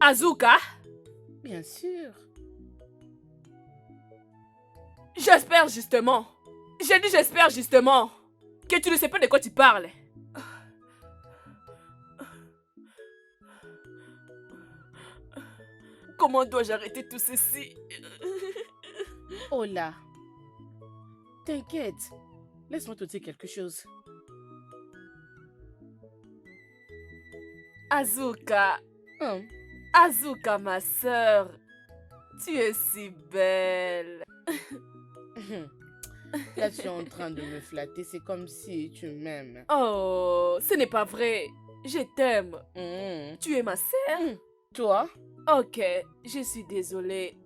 Azuka? Bien sûr. J'espère justement. J'ai dit j'espère justement que tu ne sais pas de quoi tu parles. Comment dois-je arrêter tout ceci? Oh là. T'inquiète. Laisse-moi te dire quelque chose. Azuka, Hum. Azuka, ma sœur, tu es si belle. Là, tu es en train de me flatter. C'est comme si tu m'aimes. Oh, ce n'est pas vrai. Je t'aime. Tu es ma sœur? Toi? Ok, je suis désolée.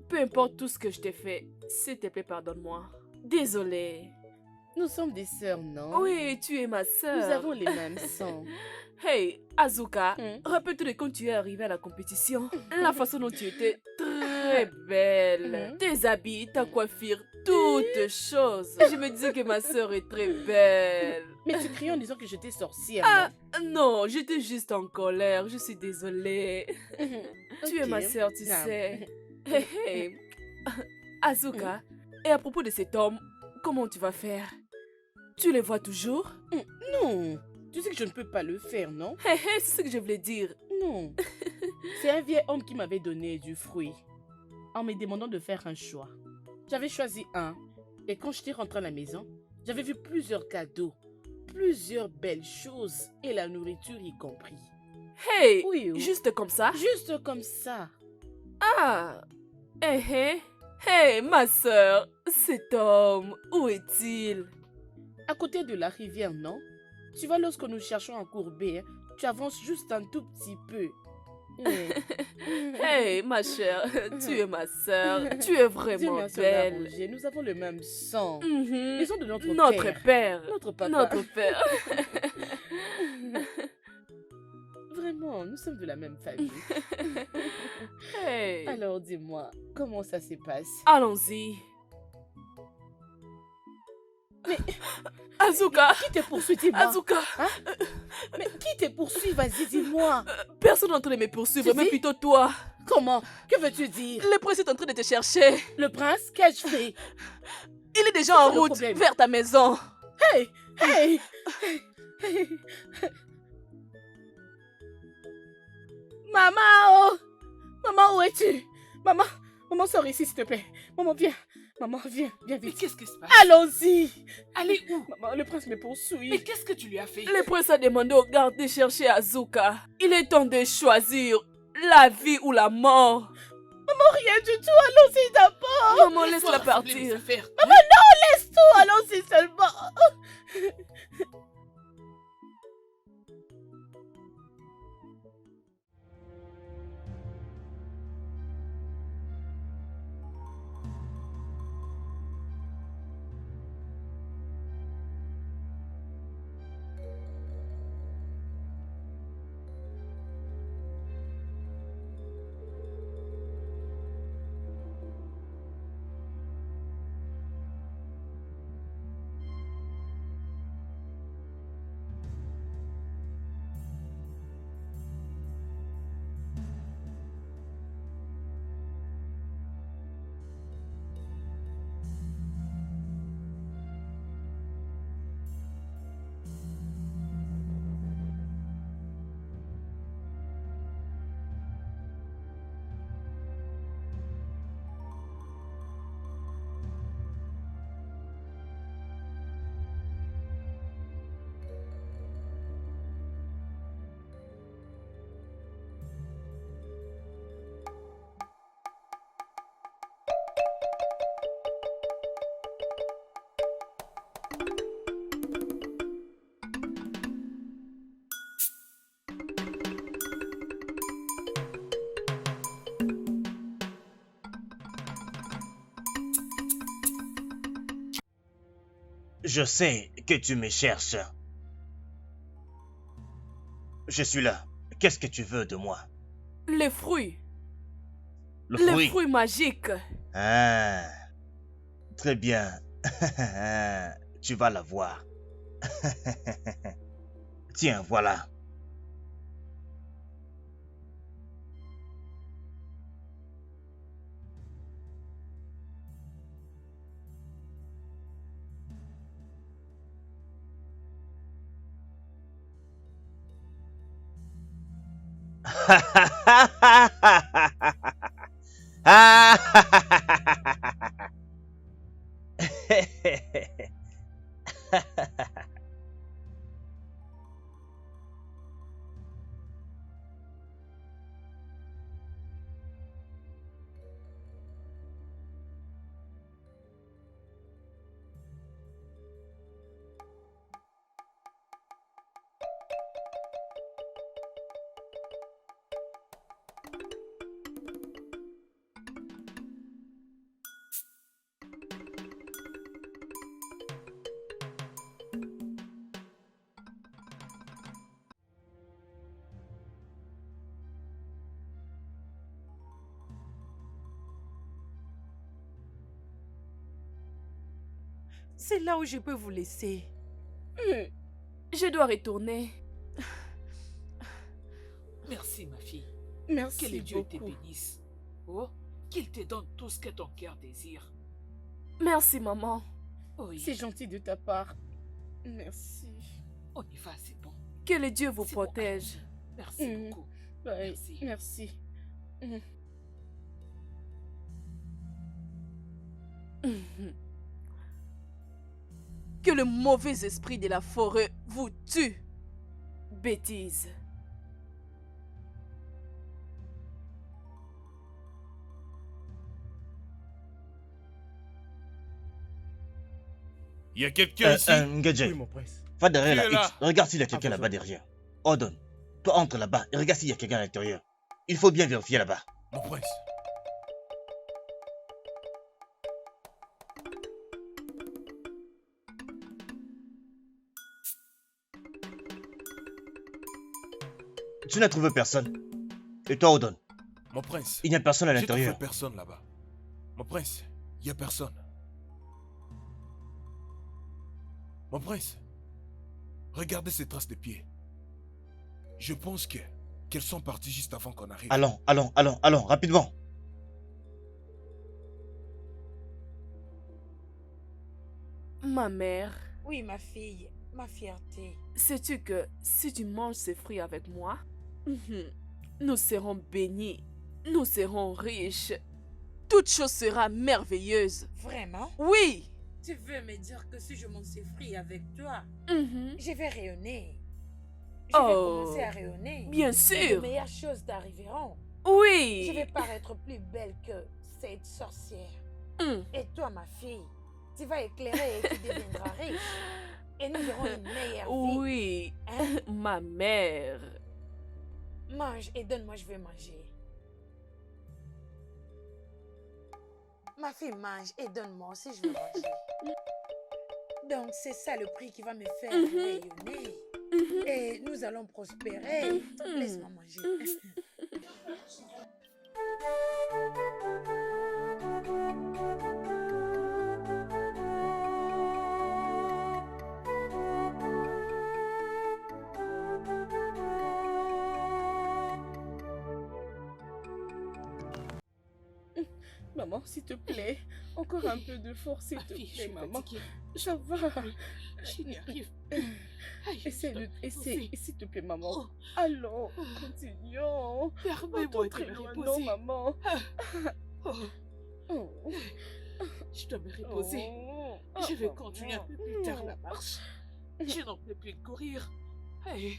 Peu importe tout ce que je t'ai fait, s'il te plaît, pardonne-moi. Désolée. Nous sommes des sœurs, non? Oui, tu es ma sœur. Nous avons les mêmes sangs. Hey, Azuka, rappelle-toi de quand tu es arrivée à la compétition. La façon dont tu étais très belle. Tes habits, ta coiffure, toutes choses. Je me disais que ma sœur est très belle. Mais tu criais en disant que j'étais sorcière. Ah, non, j'étais juste en colère. Je suis désolée. Tu es ma sœur, tu sais. Hey, hey. Azuka, et à propos de cet homme, comment tu vas faire? Tu les vois toujours? Non, tu sais que je ne peux pas le faire, non? Hey, hey, c'est ce que je voulais dire. Non. C'est un vieil homme qui m'avait donné du fruit en me demandant de faire un choix. J'avais choisi un. Et quand j'étais rentrée à la maison, j'avais vu plusieurs cadeaux, plusieurs belles choses et la nourriture y compris. Hey, Oui, oui. juste comme ça? Juste comme ça. Ah, hey, ma sœur, cet homme, où est-il? À côté de la rivière, non? Tu vois, lorsque nous cherchons à courber, tu avances juste un tout petit peu. Hey, ma chère, tu es ma sœur, tu es vraiment belle. Roger, nous avons le même sang. Mhm. Ils sont de notre père. Notre papa. Notre père. Vraiment, nous sommes de la même famille. Hey. Alors dis-moi, comment ça se passe? Allons-y. Mais Azuka! Qui te poursuit, dis-moi? Azuka! Hein? Mais qui te poursuit? Vas-y, dis-moi. Personne n'est en train de me poursuivre, Tu mais dis? plutôt toi. Comment? Que veux-tu dire? Le prince est en train de te chercher. Le prince? Qu'ai-je fait? Il est déjà en le route problème? vers ta maison. Hey! Hey! Hey! Maman! Oh! Maman, où es-tu? Maman, sors ici, s'il te plaît. Maman, viens. Maman, viens Mais vite. qu'est-ce qui se passe? Allons-y! Allez où? Maman, le prince me poursuit. Mais qu'est-ce que tu lui as fait? Le prince a demandé au garde de chercher Azuka. Il est temps de choisir la vie ou la mort. Maman, rien du tout. Allons-y d'abord. Maman, laisse-la partir. Maman, non, laisse tout. Allons-y seulement. Je sais que tu me cherches. Je suis là. Qu'est-ce que tu veux de moi? Les fruits. Le Les fruit. fruits magiques. Ah, très bien. Tu vas la voir. Tiens, voilà. c'est là où je peux vous laisser. Je dois retourner. Merci, ma fille. Merci Que les dieux te beaucoup. bénissent. Oh, qu'il te donne tout ce que ton cœur désire. Merci, maman. Oui, C'est gentil de ta part. Merci. on y va, c'est bon. Que le Dieu vous C'est bon, protège. Merci Mm. beaucoup. Ouais, Merci. merci. Que le mauvais esprit de la forêt vous tue. Bêtise. Il y a quelqu'un ici? Ngadje, Oui, mon prince. va derrière Qui la est là? hutte. Regarde s'il y a quelqu'un Ah, là-bas bonjour. derrière. Odon, toi entre là-bas et regarde s'il y a quelqu'un à l'intérieur. Il faut bien vérifier là-bas. Mon prince. Tu n'as trouvé personne. Et toi, Odon, Mon prince. il n'y a personne à J'ai trouvé l'intérieur. personne là-bas. Mon prince, il n'y a personne. Mon prince, regardez ces traces de pieds. Je pense qu'elles sont parties juste avant qu'on arrive. Allons, rapidement. Ma mère, Oui, ma fille, ma fierté. sais-tu que si tu manges ces fruits avec moi, nous serons bénis, nous serons riches. Toute chose sera merveilleuse. Vraiment? Oui. Tu veux me dire que si je mange ces fruits avec toi, Mhm. je vais rayonner? Je vais Oh, commencer à rayonner. bien Et de sûr. meilleures choses t'arriveront. Oui. Je vais paraître plus belle que cette sorcière. Mm. Et toi, ma fille, tu vas éclairer et tu deviendras riche. Et nous aurons une meilleure vie. Oui, Hein? ma mère. Mange et donne-moi, je vais manger. Ma fille, mange et donne-moi aussi, je vais manger. Donc, c'est ça le prix qui va me faire rayonner. Et nous allons prospérer. Laisse-moi manger. Maman, s'il te plaît. Encore un peu de force, s'il Ma te fille, je plaît, suis maman. fatiguée. Ça va. Je n'y arrive. Aïe, Essaie, reposer. s'il te plaît, maman. Oh, Allons, continuons. permets-moi Pas de très me loin, reposer. non, maman. Oh, Oh. je dois me reposer. Oh. Je vais Oh, continuer un maman. peu plus tard la marche. Je n'en peux plus courir. Hey,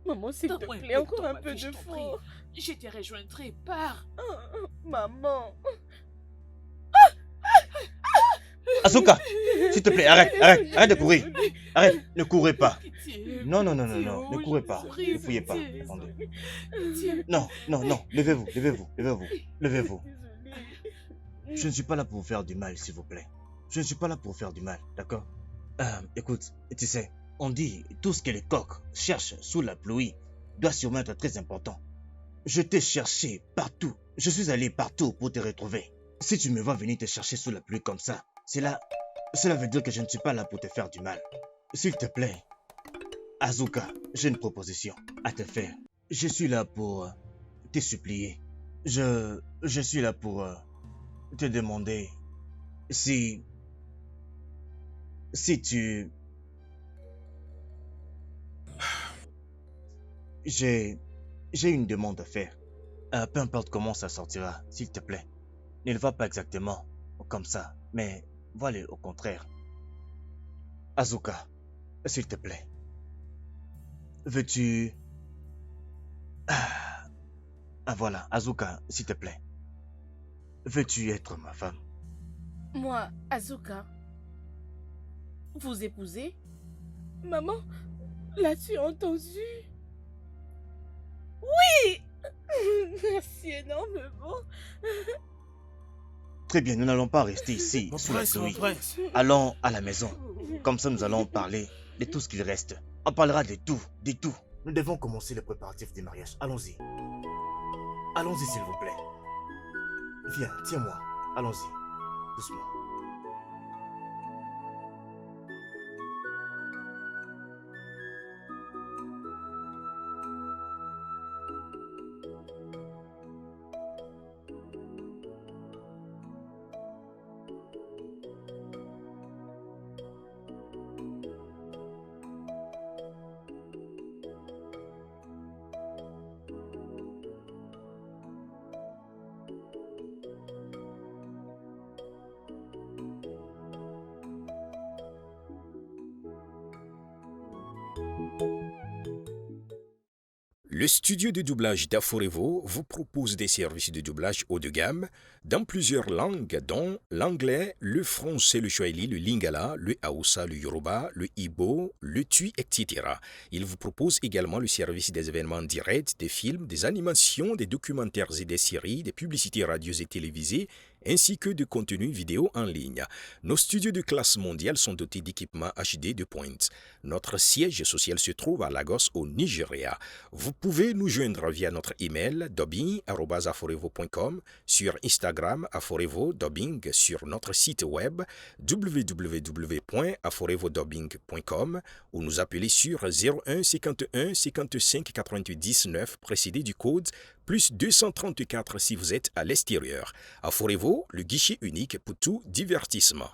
Maman, s'il te donne-moi plaît, de encore temps, un ma peu fille, de je t'en prie. force. Je te rejoindrai par... Maman. Asuka, s'il te plaît, arrête de courir. Arrête, ne courez pas. Pitié, Non, pitié, ne oh, courez je pas. vous prie, Ne fouillez pas. pitié, Attendez. pitié. Non, levez-vous. Levez-vous. Désolée. Je ne suis pas là pour vous faire du mal, s'il vous plaît. Je ne suis pas là pour vous faire du mal, d'accord? Écoute, tu sais, on dit tout ce que les coqs cherchent sous la pluie doit sûrement être très important. Je t'ai cherché partout. Je suis allé partout pour te retrouver. Si tu me vois venir te chercher sous la pluie comme ça, cela veut dire que je ne suis pas là pour te faire du mal. S'il te plaît, Asuka, j'ai une proposition à te faire. Je suis là pour te supplier. Je suis là pour te demander si tu... J'ai une demande à faire. Peu importe comment ça sortira, s'il te plaît. Ne le vois pas exactement comme ça, mais voilà au contraire. Asuka, s'il te plaît. Veux-tu... voilà, Asuka, s'il te plaît. Veux-tu être ma femme? Moi, Asuka. Vous épousez? Maman, l'as-tu entendu? Oui! Merci énormément. Très bien, nous n'allons pas rester ici Mon sous la prince, mon pluie. prince. Allons à la maison. Comme ça, nous allons parler de tout ce qu'il reste. On parlera de tout, de tout. Nous devons commencer les préparatifs du mariage. Allons-y. Allons-y, s'il vous plaît. Viens, tiens-moi. Allons-y. Doucement. Le studio de doublage d'Aforevo vous propose des services de doublage haut de gamme dans plusieurs langues dont l'anglais, le français, le swahili, le lingala, le hausa, le yoruba, le igbo, le tui, etc. Il vous propose également le service des événements directs, des films, des animations, des documentaires et des séries, des publicités radio et télévisées, ainsi que de contenus vidéo en ligne. Nos studios de classe mondiale sont dotés d'équipements HD de pointe. Notre siège social se trouve à Lagos, au Nigeria. Vous pouvez nous joindre via notre email dubbing@aforevo.com, sur Instagram Aforevo Dubbing, sur notre site web www.aforevodubbing.com ou nous appeler sur 01 51 55 88 19 précédé du code plus 234 si vous êtes à l'extérieur. Aforevo, le guichet unique pour tout divertissement.